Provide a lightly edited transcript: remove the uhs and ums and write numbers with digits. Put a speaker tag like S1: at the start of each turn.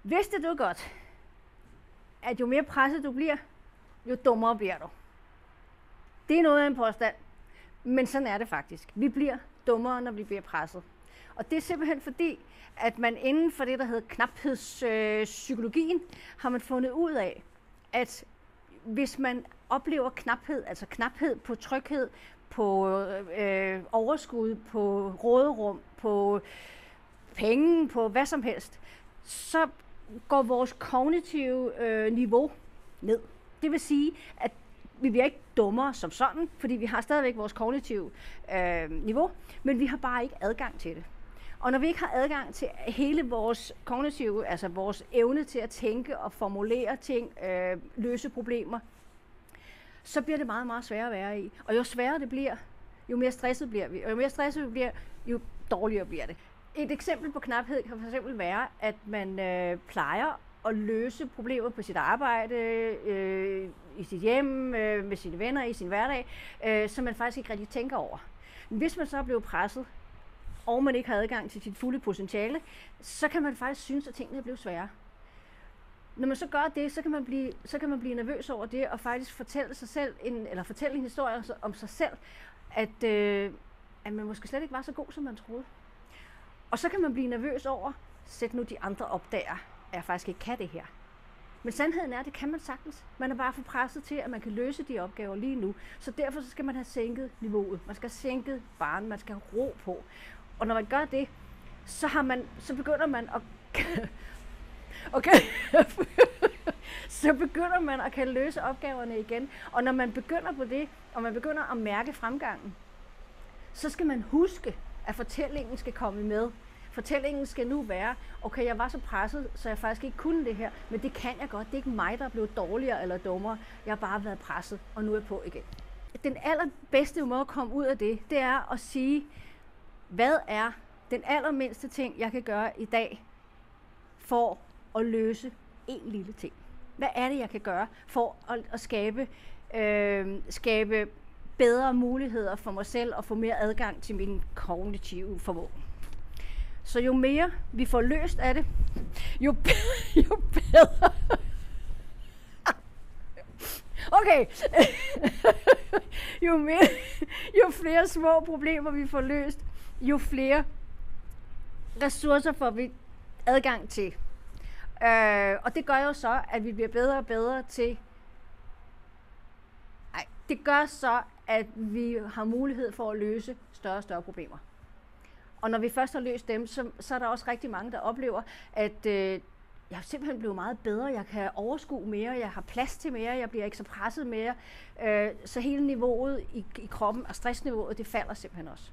S1: Vidste du godt, at jo mere presset du bliver, jo dummere bliver du? Det er noget af en påstand, men sådan er det faktisk. Vi bliver dummere, når vi bliver presset. Og det er simpelthen fordi, at man inden for det, der hedder knaphedspsykologien, har man fundet ud af, at hvis man oplever knaphed, altså knaphed på tryghed, på overskud, på råderum, på penge, på hvad som helst, så går vores kognitive niveau ned. Det vil sige, at vi bliver ikke dummere som sådan, fordi vi har stadigvæk vores kognitive niveau, men vi har bare ikke adgang til det. Og når vi ikke har adgang til hele vores kognitive, altså vores evne til at tænke og formulere ting, løse problemer, så bliver det meget, meget sværere at være i. Og jo sværere det bliver, jo mere stresset bliver vi. Og jo mere stresset vi bliver, jo dårligere bliver det. Et eksempel på knaphed kan fx være, at man plejer at løse problemer på sit arbejde, i sit hjem, med sine venner, i sin hverdag, som man faktisk ikke rigtig tænker over. Men hvis man så er blevet presset, og man ikke har adgang til sit fulde potentiale, så kan man faktisk synes, at tingene er blevet svære. Når man så gør det, så kan man blive nervøs over det, og faktisk fortælle en historie om sig selv, at man måske slet ikke var så god, som man troede. Og så kan man blive nervøs over, sæt nu de andre opdager, at jeg faktisk ikke kan det her. Men sandheden er, at det kan man sagtens. Man er bare for presset til, at man kan løse de opgaver lige nu. Så derfor så skal man have sænket niveauet. Man skal have sænket barren, man skal have ro på. Og når man gør det, så begynder man at så begynder man at kan løse opgaverne igen. Og når man begynder på det, og man begynder at mærke fremgangen, så skal man huske, at fortællingen skal komme med. Fortællingen skal nu være, okay, jeg var så presset, så jeg faktisk ikke kunne det her, men det kan jeg godt. Det er ikke mig, der er blevet dårligere eller dummere. Jeg har bare været presset, og nu er jeg på igen. Den allerbedste måde at komme ud af det er at sige, hvad er den allermindste ting, jeg kan gøre i dag, for at løse en lille ting? Hvad er det, jeg kan gøre for at skabe bedre muligheder for mig selv og få mere adgang til min kognitive formåen? Så jo mere vi får løst af det, jo bedre. Okay. Jo flere små problemer vi får løst, jo flere ressourcer får vi adgang til. Og det gør jo så, at vi bliver bedre og bedre til. Det gør så, at vi har mulighed for at løse større og større problemer. Og når vi først har løst dem, så er der også rigtig mange, der oplever, at jeg er simpelthen blevet meget bedre. Jeg kan overskue mere, jeg har plads til mere, jeg bliver ikke så presset mere. Så hele niveauet i kroppen og stressniveauet, det falder simpelthen også.